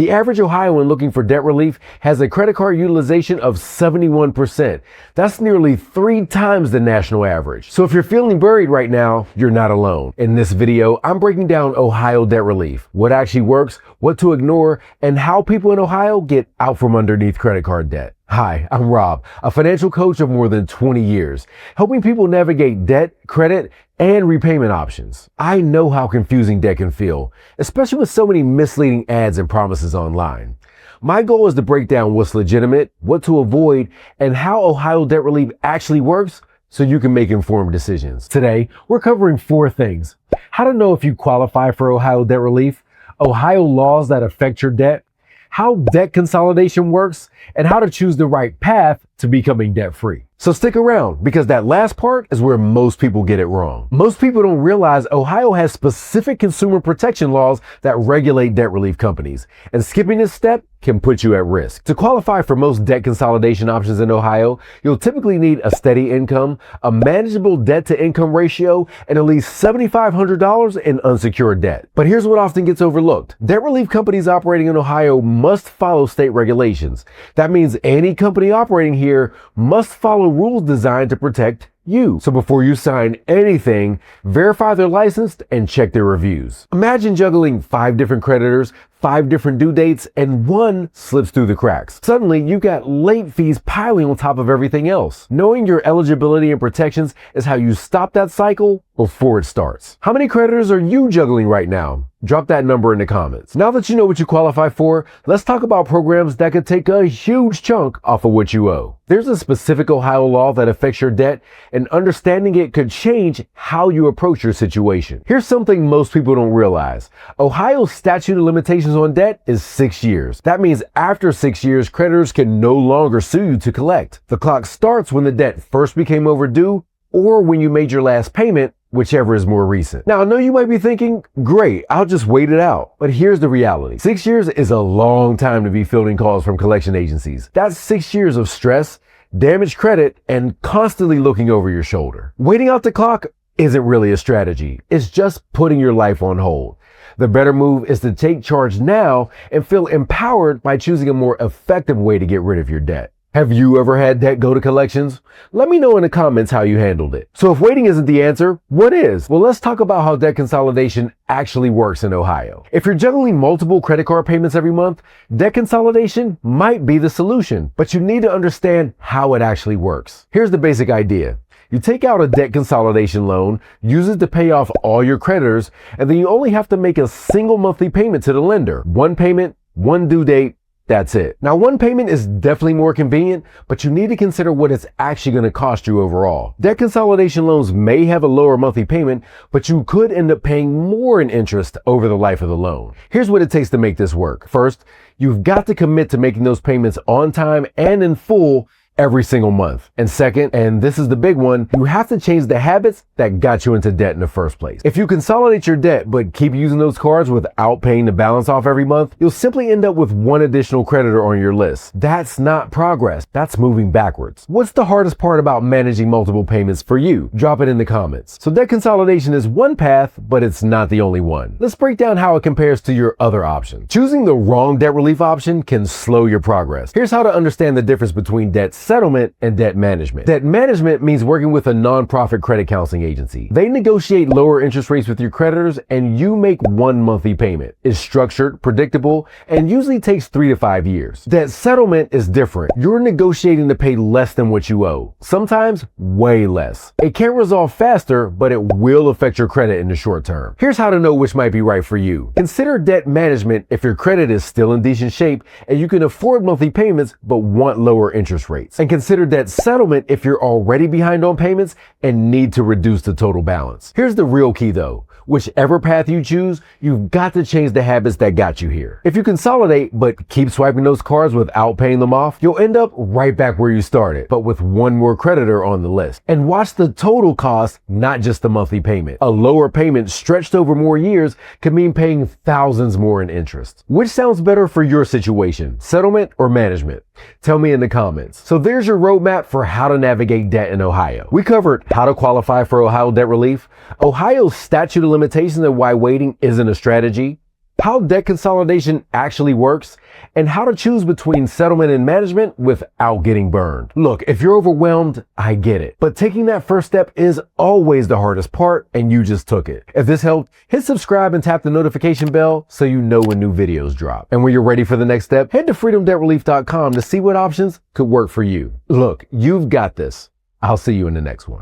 The average Ohioan looking for debt relief has a credit card utilization of 71%. That's nearly 3 times the national average. So if you're feeling buried right now, you're not alone. In this video, I'm breaking down Ohio debt relief, what actually works, what to ignore, and how people in Ohio get out from underneath credit card debt. Hi, I'm Rob, a financial coach of more than 20 years, helping people navigate debt, credit, and repayment options. I know how confusing debt can feel, especially with so many misleading ads and promises online. My goal is to break down what's legitimate, what to avoid, and how Ohio debt relief actually works so you can make informed decisions. Today, we're covering 4 things: how to know if you qualify for Ohio debt relief, Ohio laws that affect your debt, how debt consolidation works, and how to choose the right path to becoming debt-free. So stick around, because that last part is where most people get it wrong. Most people don't realize Ohio has specific consumer protection laws that regulate debt relief companies, and skipping this step can put you at risk. To qualify for most debt consolidation options in Ohio, you'll typically need a steady income, a manageable debt to income ratio, and at least $7,500 in unsecured debt. But here's what often gets overlooked. Debt relief companies operating in Ohio must follow state regulations. That means any company operating here must follow rules designed to protect you. So before you sign anything, verify they're licensed and check their reviews. Imagine juggling 5 different creditors, 5 different due dates, and one slips through the cracks. Suddenly, you've got late fees piling on top of everything else. Knowing your eligibility and protections is how you stop that cycle before it starts. How many creditors are you juggling right now? Drop that number in the comments. Now that you know what you qualify for, let's talk about programs that could take a huge chunk off of what you owe. There's a specific Ohio law that affects your debt, and understanding it could change how you approach your situation. Here's something most people don't realize. Ohio's statute of limitations on debt is 6 years. That means after 6 years, creditors can no longer sue you to collect. The clock starts when the debt first became overdue or when you made your last payment, whichever is more recent. Now, I know you might be thinking, great, I'll just wait it out. But here's the reality. 6 years is a long time to be fielding calls from collection agencies. That's 6 years of stress, damaged credit, and constantly looking over your shoulder. Waiting out the clock isn't really a strategy. It's just putting your life on hold. The better move is to take charge now and feel empowered by choosing a more effective way to get rid of your debt. Have you ever had debt go to collections? Let me know in the comments how you handled it. So if waiting isn't the answer, what is? Well, let's talk about how debt consolidation actually works in Ohio. If you're juggling multiple credit card payments every month, debt consolidation might be the solution, but you need to understand how it actually works. Here's the basic idea. You take out a debt consolidation loan, use it to pay off all your creditors, and then you only have to make a single monthly payment to the lender. One payment, one due date, that's it. Now, one payment is definitely more convenient, but you need to consider what it's actually going to cost you overall. Debt consolidation loans may have a lower monthly payment, but you could end up paying more in interest over the life of the loan. Here's what it takes to make this work. First, you've got to commit to making those payments on time and in full every single month. And second, and this is the big one, you have to change the habits that got you into debt in the first place. If you consolidate your debt but keep using those cards without paying the balance off every month, you'll simply end up with one additional creditor on your list. That's not progress. That's moving backwards. What's the hardest part about managing multiple payments for you? Drop it in the comments. So debt consolidation is one path, but it's not the only one. Let's break down how it compares to your other options. Choosing the wrong debt relief option can slow your progress. Here's how to understand the difference between debt settlement and debt management. Debt management means working with a nonprofit credit counseling agency. They negotiate lower interest rates with your creditors, and you make one monthly payment. It's structured, predictable, and usually takes 3 to 5 years. Debt settlement is different. You're negotiating to pay less than what you owe, sometimes way less. It can resolve faster, but it will affect your credit in the short term. Here's how to know which might be right for you. Consider debt management if your credit is still in decent shape and you can afford monthly payments but want lower interest rates. And consider debt settlement if you're already behind on payments and need to reduce the total balance. Here's the real key though. Whichever path you choose, you've got to change the habits that got you here. If you consolidate but keep swiping those cards without paying them off, you'll end up right back where you started, but with one more creditor on the list. And watch the total cost, not just the monthly payment. A lower payment stretched over more years could mean paying thousands more in interest. Which sounds better for your situation, settlement or management? Tell me in the comments. So there's your roadmap for how to navigate debt in Ohio. We covered how to qualify for Ohio debt relief, Ohio's statute of limitations and why waiting isn't a strategy, how debt consolidation actually works, and how to choose between settlement and management without getting burned. Look, if you're overwhelmed, I get it. But taking that first step is always the hardest part, and you just took it. If this helped, hit subscribe and tap the notification bell so you know when new videos drop. And when you're ready for the next step, head to freedomdebtrelief.com to see what options could work for you. Look, you've got this. I'll see you in the next one.